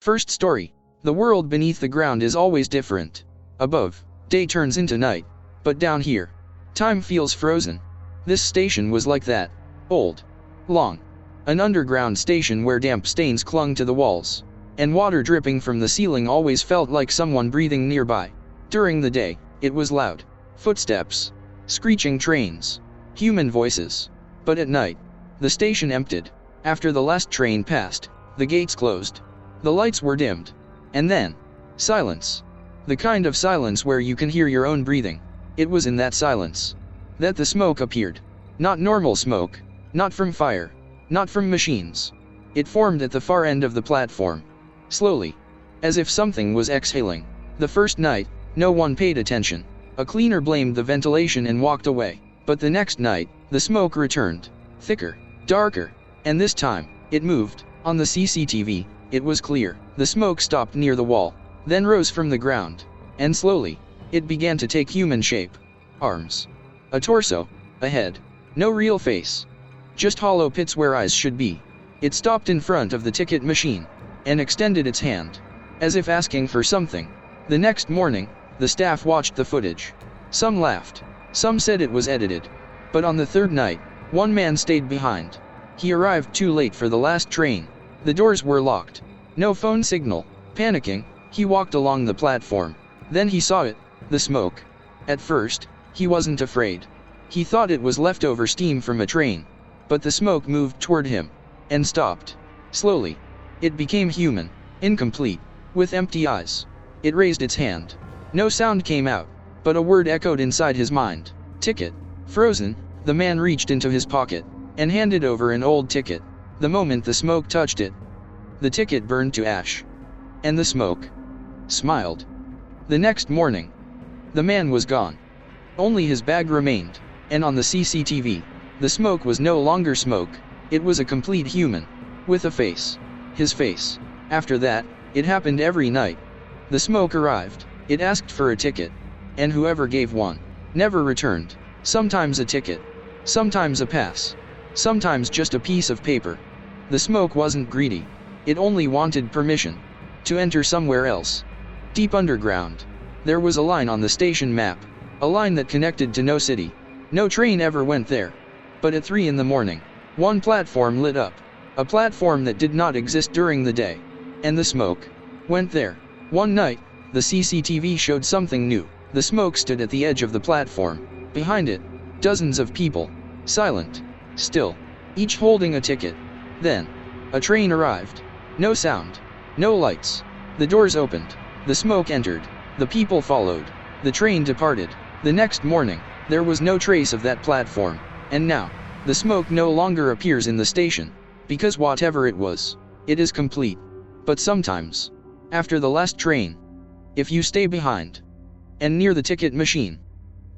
First story. The world beneath the ground is always different. Above, day turns into night. But down here, time feels frozen. This station was like that. Old. Long. An underground station where damp stains clung to the walls. And water dripping from the ceiling always felt like someone breathing nearby. During the day, it was loud. Footsteps. Screeching trains. Human voices. But at night, the station emptied. After the last train passed, the gates closed. The lights were dimmed. And then, silence. The kind of silence where you can hear your own breathing. It was in that silence that the smoke appeared. Not normal smoke. Not from fire. Not from machines. It formed at the far end of the platform. Slowly. As if something was exhaling. The first night, no one paid attention. A cleaner blamed the ventilation and walked away. But the next night, the smoke returned. Thicker. Darker. And this time, it moved. On the CCTV, it was clear. The smoke stopped near the wall. Then rose from the ground. And slowly, it began to take human shape. Arms. A torso. A head. No real face. Just hollow pits where eyes should be. It stopped in front of the ticket machine. And extended its hand. As if asking for something. The next morning, the staff watched the footage. Some laughed. Some said it was edited. But on the third night, one man stayed behind. He arrived too late for the last train. The doors were locked. No phone signal. Panicking, he walked along the platform. Then he saw it, the smoke. At first, he wasn't afraid. He thought it was leftover steam from a train. But the smoke moved toward him. And stopped. Slowly. It became human. Incomplete. With empty eyes. It raised its hand. No sound came out. But a word echoed inside his mind. Ticket. Frozen, the man reached into his pocket. And handed over an old ticket. The moment the smoke touched it, the ticket burned to ash. And the smoke smiled. The next morning, the man was gone. Only his bag remained. And on the CCTV, the smoke was no longer smoke. It was a complete human. With a face. His face. After that, it happened every night. The smoke arrived. It asked for a ticket. And whoever gave one never returned. Sometimes a ticket. Sometimes a pass. Sometimes just a piece of paper. The smoke wasn't greedy. It only wanted permission to enter somewhere else. Deep underground. There was a line on the station map. A line that connected to no city. No train ever went there. But at 3 in the morning, one platform lit up. A platform that did not exist during the day. And the smoke went there. One night, the CCTV showed something new. The smoke stood at the edge of the platform. Behind it, dozens of people. Silent. Still. Each holding a ticket. Then, a train arrived. No sound. No lights. The doors opened. The smoke entered. The people followed. The train departed. The next morning, there was no trace of that platform. And now, the smoke no longer appears in the station. Because whatever it was, it is complete. But sometimes, after the last train, if you stay behind, and near the ticket machine,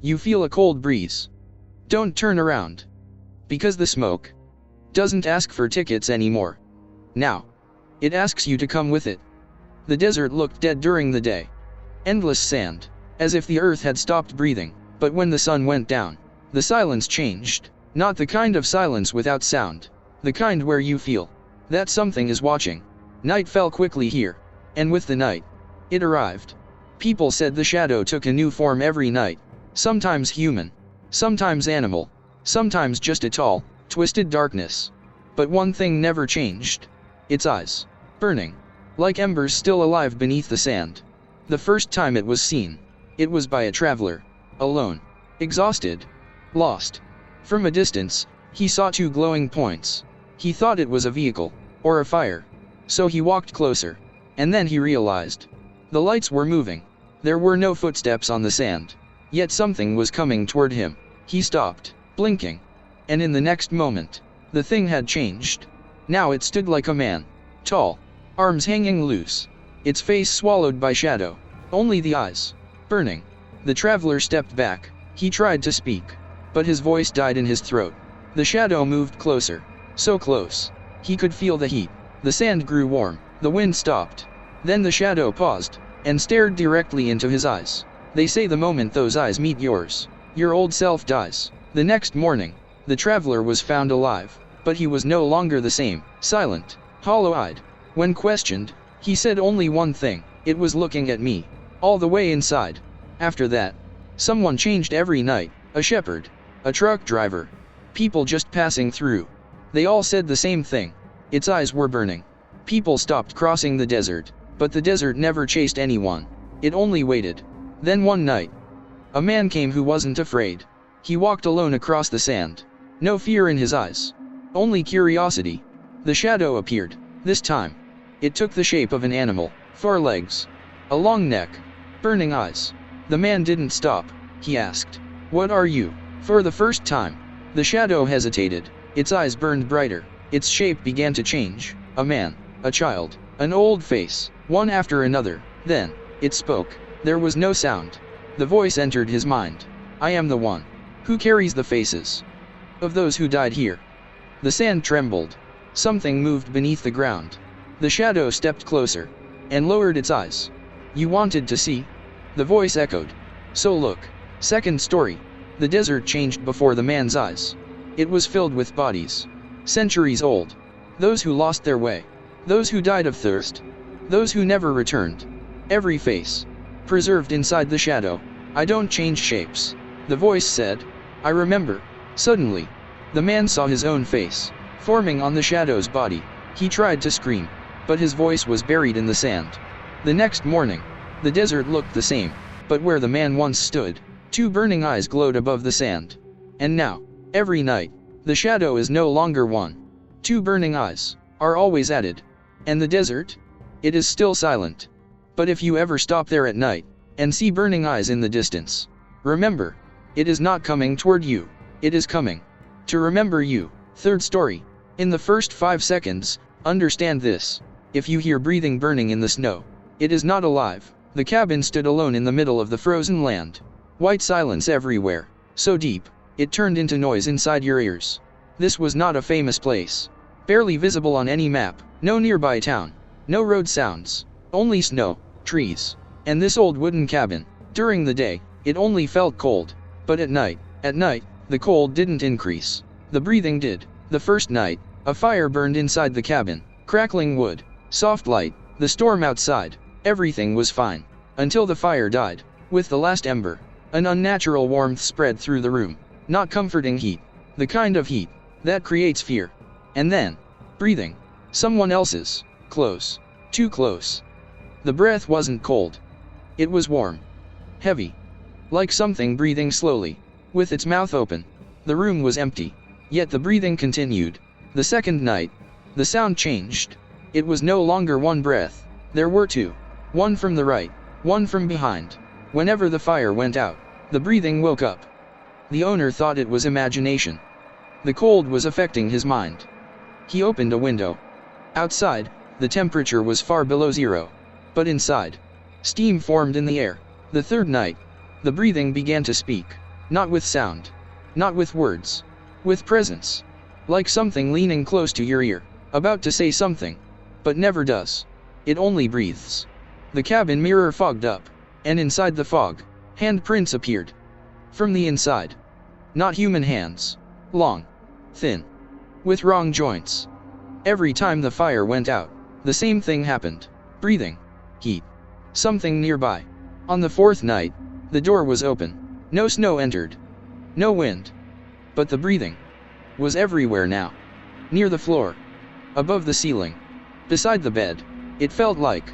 you feel a cold breeze. Don't turn around. Because the smoke doesn't ask for tickets anymore. Now, it asks you to come with it. The desert looked dead during the day. Endless sand, as if the earth had stopped breathing. But when the sun went down, the silence changed. Not the kind of silence without sound. The kind where you feel that something is watching. Night fell quickly here. And with the night, it arrived. People said the shadow took a new form every night. Sometimes human. Sometimes animal. Sometimes just a tall, twisted darkness. But one thing never changed. Its eyes. Burning. Like embers still alive beneath the sand. The first time it was seen, it was by a traveler. Alone. Exhausted. Lost. From a distance, he saw 2 glowing points. He thought it was a vehicle. Or a fire. So he walked closer. And then he realized. The lights were moving. There were no footsteps on the sand. Yet something was coming toward him. He stopped, blinking. And in the next moment, the thing had changed. Now it stood like a man. Tall. Arms hanging loose. Its face swallowed by shadow. Only the eyes. Burning. The traveler stepped back. He tried to speak. But his voice died in his throat. The shadow moved closer. So close. He could feel the heat. The sand grew warm. The wind stopped. Then the shadow paused. And stared directly into his eyes. They say the moment those eyes meet yours, your old self dies. The next morning, the traveler was found alive. But he was no longer the same. Silent. Hollow-eyed. When questioned, He said only one thing, it was looking at me. All the way inside. After that, someone changed every night, a shepherd, a truck driver, people just passing through. They all said the same thing. Its eyes were burning. People stopped crossing the desert, but the desert never chased anyone. It only waited. Then one night, a man came who wasn't afraid. He walked alone across the sand. No fear in his eyes. Only curiosity. The shadow appeared. This time, it took the shape of an animal. 4 legs. A long neck. Burning eyes. The man didn't stop. He asked, "What are you?" For the first time, the shadow hesitated. Its eyes burned brighter. Its shape began to change. A man, a child, an old face, one after another. Then, it spoke. There was no sound. The voice entered his mind. "I am the one who carries the faces of those who died here." The sand trembled. Something moved beneath the ground. The shadow stepped closer and lowered its eyes. "You wanted to see?" The voice echoed. "So look." Second story. The desert changed before the man's eyes. It was filled with bodies. Centuries old. Those who lost their way. Those who died of thirst. Those who never returned. Every face preserved inside the shadow. "I don't change shapes," the voice said. "I remember." Suddenly, the man saw his own face forming on the shadow's body. He tried to scream, but his voice was buried in the sand. The next morning, the desert looked the same, but where the man once stood, 2 burning eyes glowed above the sand. And now, every night, the shadow is no longer 1. 2 burning eyes are always added. And the desert? It is still silent. But if you ever stop there at night and see burning eyes in the distance, remember, it is not coming toward you. It is coming to remember you. Third story. In the first 5 seconds, understand this. If you hear breathing burning in the snow, it is not alive. The cabin stood alone in the middle of the frozen land. White silence everywhere, so deep, it turned into noise inside your ears. This was not a famous place. Barely visible on any map, no nearby town, no road sounds, only snow, trees, and this old wooden cabin. During the day, it only felt cold, but at night, the cold didn't increase. The breathing did. The first night, a fire burned inside the cabin, crackling wood, soft light, the storm outside, everything was fine. Until the fire died. With the last ember, an unnatural warmth spread through the room. Not comforting heat. The kind of heat that creates fear. And then, breathing. Someone else's. Close. Too close. The breath wasn't cold. It was warm. Heavy. Like something breathing slowly, with its mouth open. The room was empty. Yet the breathing continued. The second night, the sound changed. It was no longer 1 breath. There were 2. 1 from the right, 1 from behind. Whenever the fire went out, the breathing woke up. The owner thought it was imagination. The cold was affecting his mind. He opened a window. Outside, the temperature was far below 0. But inside, steam formed in the air. The third night, the breathing began to speak. Not with sound. Not with words. With presence. Like something leaning close to your ear, about to say something, but never does. It only breathes. The cabin mirror fogged up, and inside the fog, handprints appeared. From the inside. Not human hands. Long. Thin. With wrong joints. Every time the fire went out, the same thing happened. Breathing. Heat. Something nearby. On the 4th night, the door was open. No snow entered. No wind. But the breathing was everywhere now. Near the floor. Above the ceiling. Beside the bed. It felt like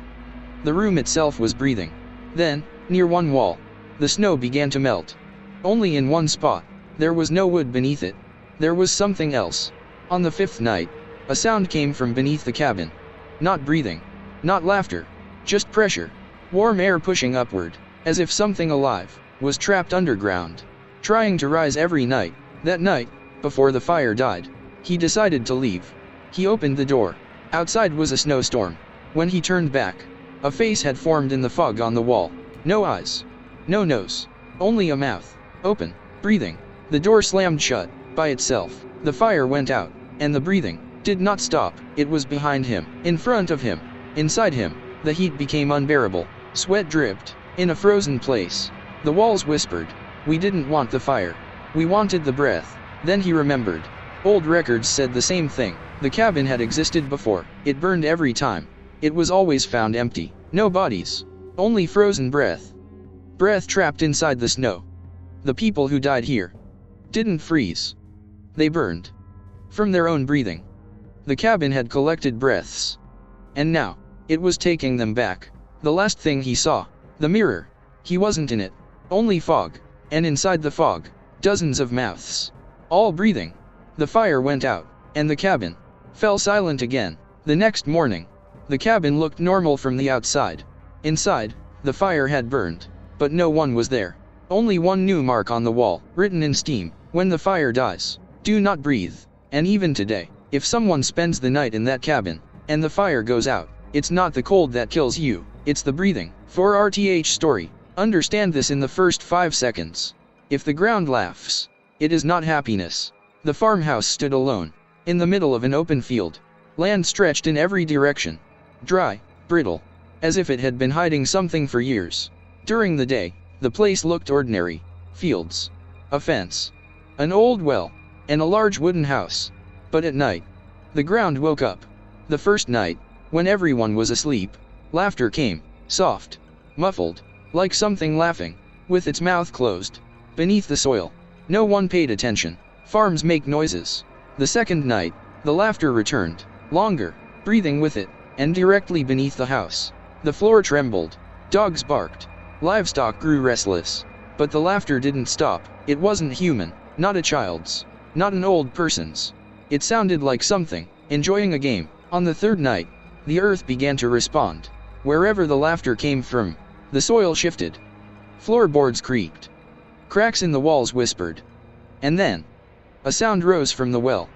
the room itself was breathing. Then, near one wall, the snow began to melt. Only in one spot. There was no wood beneath it. There was something else. On the 5th night, a sound came from beneath the cabin. Not breathing. Not laughter. Just pressure. Warm air pushing upward, as if something alive was trapped underground. Trying to rise every night. That night, before the fire died, he decided to leave. He opened the door. Outside was a snowstorm. When he turned back, a face had formed in the fog on the wall. No eyes. No nose. Only a mouth. Open. Breathing. The door slammed shut, by itself. The fire went out, and the breathing did not stop. It was behind him, in front of him, inside him. The heat became unbearable. Sweat dripped. In a frozen place. The walls whispered. We didn't want the fire. We wanted the breath. Then he remembered. Old records said the same thing. The cabin had existed before. It burned every time. it was always found empty. No bodies. Only frozen breath. Breath trapped inside the snow. The people who died here didn't freeze. They burned. From their own breathing. The cabin had collected breaths. And now, it was taking them back. The last thing he saw, the mirror. He wasn't in it. Only fog. And inside the fog, dozens of mouths. All breathing. The fire went out, and the cabin fell silent again. The next morning, the cabin looked normal from the outside. Inside, the fire had burned, but no one was there. Only one new mark on the wall, written in steam: when the fire dies, do not breathe. And even today, if someone spends the night in that cabin, and the fire goes out, it's not the cold that kills you, it's the breathing. For RTH story, understand this in the first 5 seconds. If the ground laughs, it is not happiness. The farmhouse stood alone, in the middle of an open field. Land stretched in every direction. Dry, brittle, as if it had been hiding something for years. During the day, the place looked ordinary. Fields, a fence, an old well, and a large wooden house. But at night, the ground woke up. The first night, when everyone was asleep, laughter came, soft, muffled, like something laughing, with its mouth closed. Beneath the soil, no one paid attention. Farms make noises. The second night, the laughter returned, longer, breathing with it, and directly beneath the house. The floor trembled. Dogs barked. Livestock grew restless. But the laughter didn't stop. It wasn't human, not a child's, not an old person's. It sounded like something enjoying a game. On the third night, the earth began to respond. Wherever the laughter came from, the soil shifted. Floorboards creaked. Cracks in the walls whispered. And then, a sound rose from the well.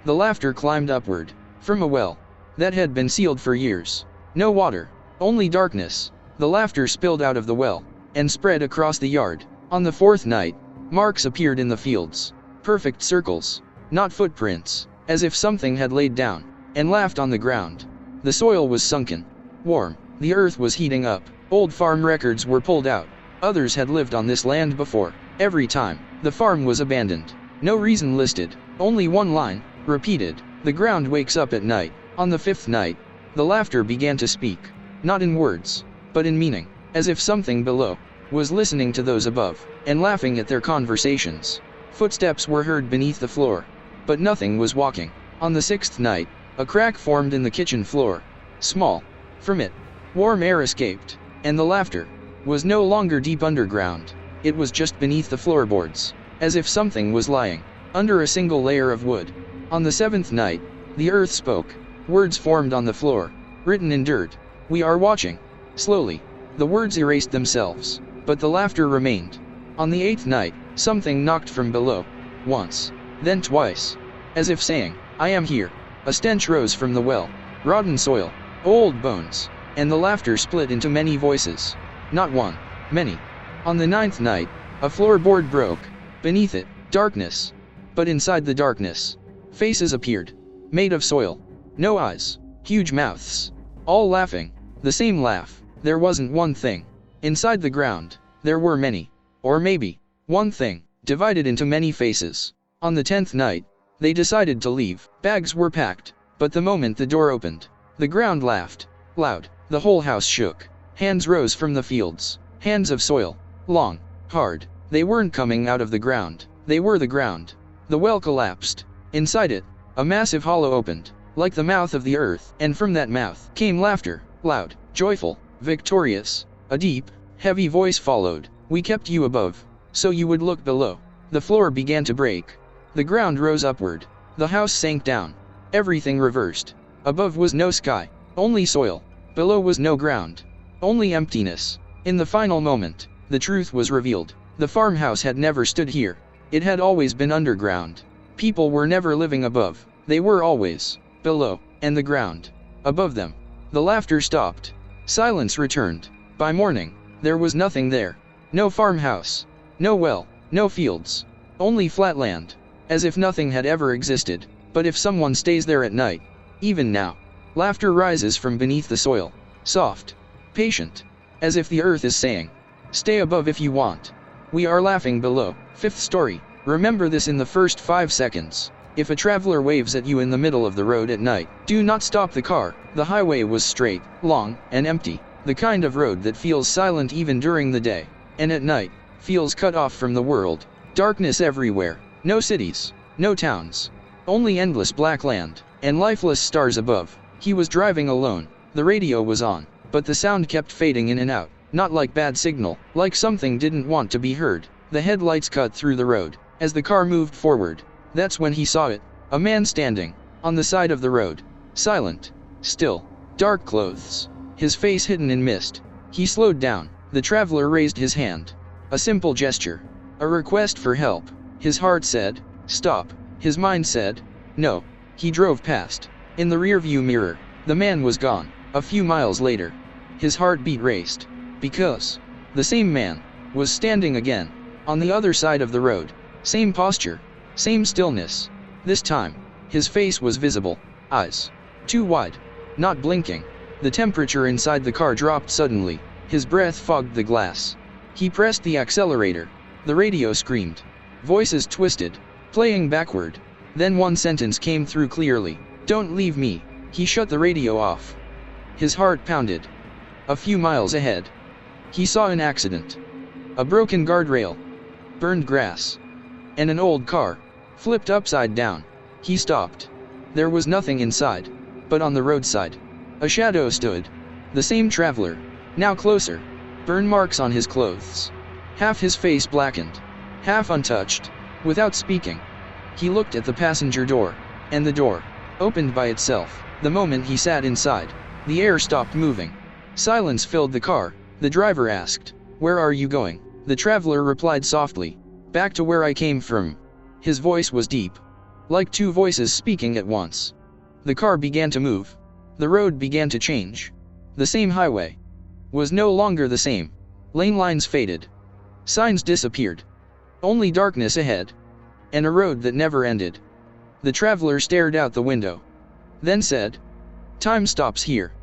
The laughter climbed upward, from a well that had been sealed for years. No water, only darkness. The laughter spilled out of the well, and spread across the yard. On the fourth night, marks appeared in the fields. Perfect circles, not footprints, as if something had laid down, and laughed on the ground. The soil was sunken, warm, the earth was heating up. Old farm records were pulled out. Others had lived on this land before. Every time, the farm was abandoned. No reason listed, only one line, repeated: the ground wakes up at night. On the fifth night, the laughter began to speak, not in words, but in meaning, as if something below was listening to those above, and laughing at their conversations. Footsteps were heard beneath the floor, but nothing was walking. On the sixth night, a crack formed in the kitchen floor. Small. From it, warm air escaped, and the laughter was no longer deep underground. It was just beneath the floorboards, as if something was lying under a single layer of wood. On the seventh night, the earth spoke. Words formed on the floor, written in dirt. We are watching. Slowly, the words erased themselves, but the laughter remained. On the eighth night, something knocked from below. Once, then twice. As if saying, I am here. A stench rose from the well. Rotten soil, old bones, and the laughter split into many voices. Not one, many. On the ninth night, a floorboard broke. Beneath it, darkness. But inside the darkness, faces appeared. Made of soil. No eyes. Huge mouths. All laughing. The same laugh. There wasn't one thing. Inside the ground, there were many. Or maybe, one thing, divided into many faces. On the 10th night, they decided to leave. Bags were packed. But the moment the door opened, the ground laughed. Loud. The whole house shook. Hands rose from the fields. Hands of soil. Long. Hard. They weren't coming out of the ground. They were the ground. The well collapsed. Inside it, a massive hollow opened, like the mouth of the earth. And from that mouth came laughter. Loud. Joyful. Victorious. A deep, heavy voice followed. We kept you above, so you would look below. The floor began to break. The ground rose upward. The house sank down. Everything reversed. Above was no sky, only soil. Below was no ground, only emptiness. In the final moment, the truth was revealed. The farmhouse had never stood here. It had always been underground. People were never living above. They were always below, and the ground above them. The laughter stopped. Silence returned. By morning, there was nothing there. No farmhouse, no well, no fields, only flat land, as if nothing had ever existed. But if someone stays there at night, even now, laughter rises from beneath the soil, soft, patient, as if the earth is saying, stay above if you want. We are laughing below. Fifth story. Remember this in the first 5 seconds. If a traveler waves at you in the middle of the road at night, do not stop the car. The highway was straight, long, and empty. The kind of road that feels silent even during the day, and at night, feels cut off from the world. Darkness everywhere. No cities, no towns. Only endless black land, and lifeless stars above. He was driving alone. The radio was on, but the sound kept fading in and out. Not like bad signal, like something didn't want to be heard. The headlights cut through the road. As the car moved forward, that's when he saw it. A man standing on the side of the road. Silent. Still. Dark clothes. His face hidden in mist. He slowed down. The traveler raised his hand. A simple gesture. A request for help. His heart said, stop. His mind said, no. He drove past. In the rearview mirror, the man was gone. A few miles later, his heartbeat raced. Because the same man was standing again on the other side of the road. Same posture. Same stillness. This time, his face was visible. Eyes too wide. Not blinking. The temperature inside the car dropped suddenly. His breath fogged the glass. He pressed the accelerator. The radio screamed. Voices twisted, playing backward. Then one sentence came through clearly. Don't leave me. He shut the radio off. His heart pounded. A few miles ahead, he saw an accident. A broken guardrail, burned grass, and an old car, flipped upside down. He stopped. There was nothing inside, but on the roadside, a shadow stood. The same traveler, now closer. Burn marks on his clothes. Half his face blackened, half untouched. Without speaking, he looked at the passenger door, and the door opened by itself. The moment he sat inside, the air stopped moving. Silence filled the car. The driver asked, "Where are you going?" The traveler replied softly, "Back to where I came from." His voice was deep, like two voices speaking at once. The car began to move. The road began to change. The same highway was no longer the same. Lane lines faded. Signs disappeared. Only darkness ahead, and a road that never ended. The traveler stared out the window, then said, "Time stops here."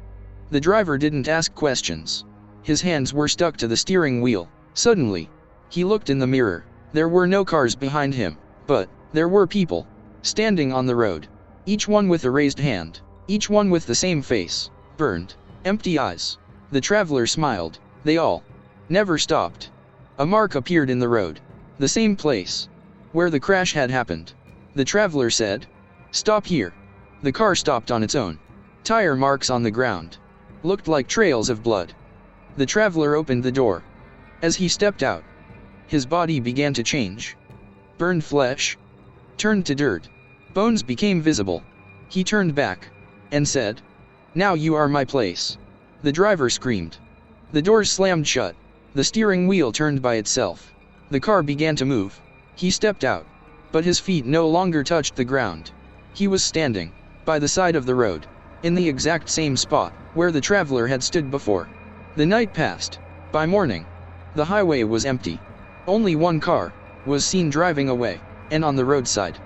The driver didn't ask questions. His hands were stuck to the steering wheel. Suddenly, he looked in the mirror. There were no cars behind him, but there were people standing on the road. Each one with a raised hand. Each one with the same face. Burned, empty eyes. The traveler smiled. They all never stopped. A mark appeared in the road. The same place where the crash had happened. The traveler said, "Stop here." The car stopped on its own. Tire marks on the ground looked like trails of blood. The traveler opened the door. As he stepped out, his body began to change. Burned flesh turned to dirt. Bones became visible. He turned back and said, "Now you are my place." The driver screamed. The doors slammed shut. The steering wheel turned by itself. The car began to move. He stepped out, but his feet no longer touched the ground. He was standing by the side of the road, in the exact same spot where the traveler had stood before. The night passed. By morning, the highway was empty. Only one car was seen driving away, and on the roadside,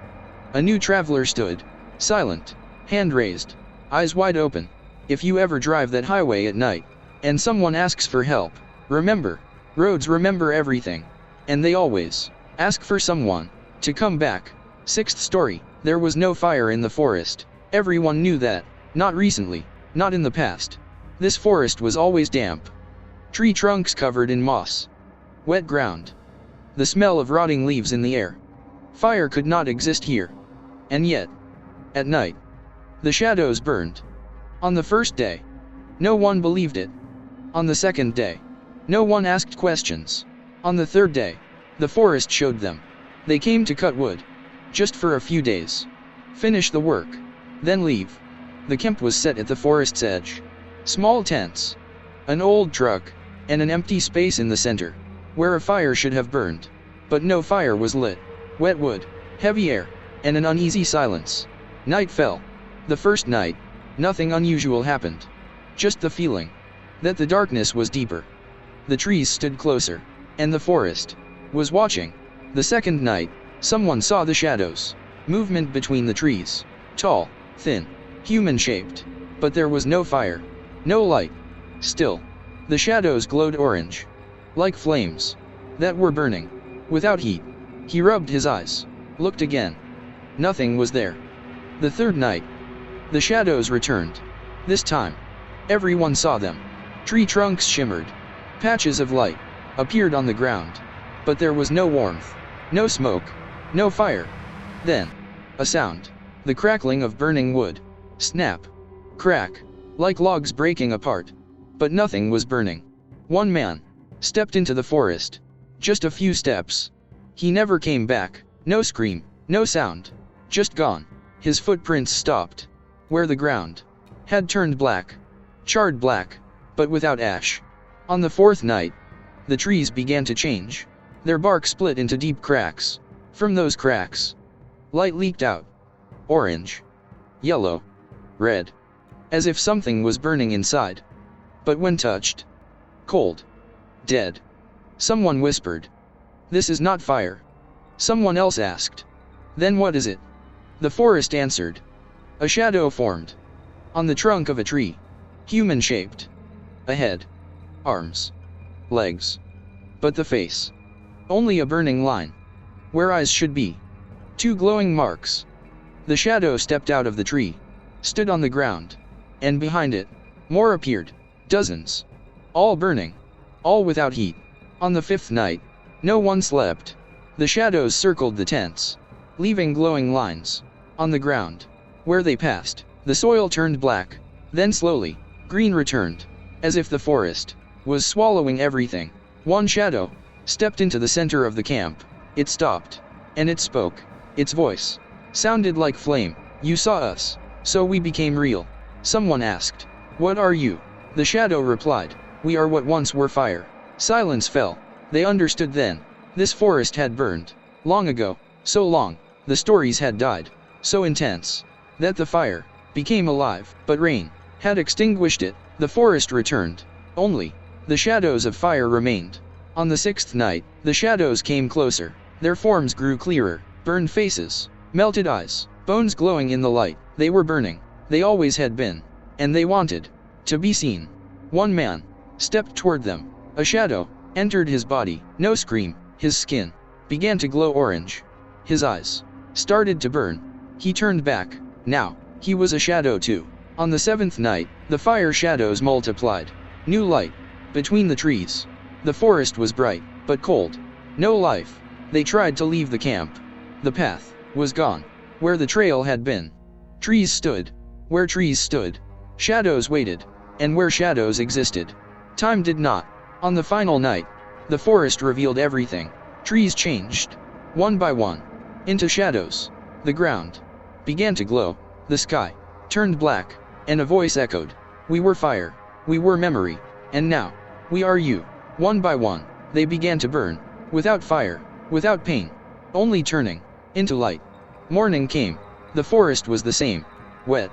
a new traveler stood, silent, hand raised, eyes wide open. If you ever drive that highway at night, and someone asks for help, remember, roads remember everything, and they always ask for someone to come back. Sixth story. There was no fire in the forest. Everyone knew that. Not recently. Not in the past. This forest was always damp. Tree trunks covered in moss. Wet ground. The smell of rotting leaves in the air. Fire could not exist here. And yet, at night, the shadows burned. On the first day, no one believed it. On the second day, no one asked questions. On the third day, the forest showed them. They came to cut wood. Just for a few days. Finish the work. Then leave. The camp was set at the forest's edge. Small tents. An old truck. And an empty space in the center, where a fire should have burned. But no fire was lit. Wet wood. Heavy air. And an uneasy silence. Night fell. The first night, nothing unusual happened. Just the feeling that the darkness was deeper. The trees stood closer, and the forest was watching. The second night, someone saw the shadows. Movement between the trees. Tall, thin, human-shaped. But there was no fire. No light. Still, the shadows glowed orange. Like flames that were burning. Without heat. He rubbed his eyes. Looked again. Nothing was there. The third night, the shadows returned. This time, everyone saw them. Tree trunks shimmered. Patches of light appeared on the ground. But there was no warmth, no smoke, no fire. Then, a sound. The crackling of burning wood. Snap. Crack. Like logs breaking apart. But nothing was burning. One man stepped into the forest. Just a few steps. He never came back. No scream, no sound. Just gone. His footprints stopped where the ground had turned black. Charred black, but without ash. On the fourth night, the trees began to change. Their bark split into deep cracks. From those cracks, light leaked out. Orange, yellow, red. As if something was burning inside. But when touched, cold, dead. Someone whispered, "This is not fire." Someone else asked, "Then what is it?" The forest answered. A shadow formed on the trunk of a tree, human-shaped. A head, arms, legs. But the face, only a burning line, where eyes should be. Two glowing marks. The shadow stepped out of the tree, stood on the ground, and behind it, more appeared, dozens. All burning, all without heat. On the fifth night, no one slept. The shadows circled the tents, leaving glowing lines on the ground. Where they passed, the soil turned black. Then slowly, green returned, as if the forest was swallowing everything. One shadow stepped into the center of the camp. It stopped, and it spoke. Its voice sounded like flame. "You saw us, so we became real." Someone asked, "What are you?" The shadow replied, "We are what once were fire." Silence fell. They understood then. This forest had burned long ago, so long. The stories had died, so intense that the fire became alive, but rain had extinguished it. The forest returned. Only the shadows of fire remained. On the sixth night, the shadows came closer. Their forms grew clearer. Burned faces, melted eyes, bones glowing in the light. They were burning. They always had been. And they wanted to be seen. One man stepped toward them. A shadow entered his body. No scream. His skin began to glow orange. His eyes started to burn. He turned back. Now, he was a shadow too. On the seventh night, the fire shadows multiplied. New light between the trees. The forest was bright, but cold. No life. They tried to leave the camp. The path was gone. Where the trail had been, trees stood. Where trees stood, shadows waited. And where shadows existed, time did not. On the final night, the forest revealed everything. Trees changed, one by one, into shadows. The ground began to glow. The sky turned black, and a voice echoed, "We were fire, we were memory, and now, we are you." One by one, they began to burn, without fire, without pain, only turning into light. Morning came. The forest was the same. Wet,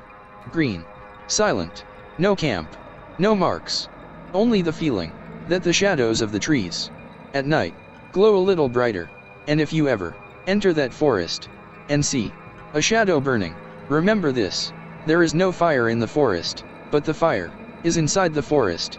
green, silent. No camp, no marks. Only the feeling that the shadows of the trees at night glow a little brighter. And if you ever enter that forest and see a shadow burning, remember this: there is no fire in the forest, but the fire is inside the forest.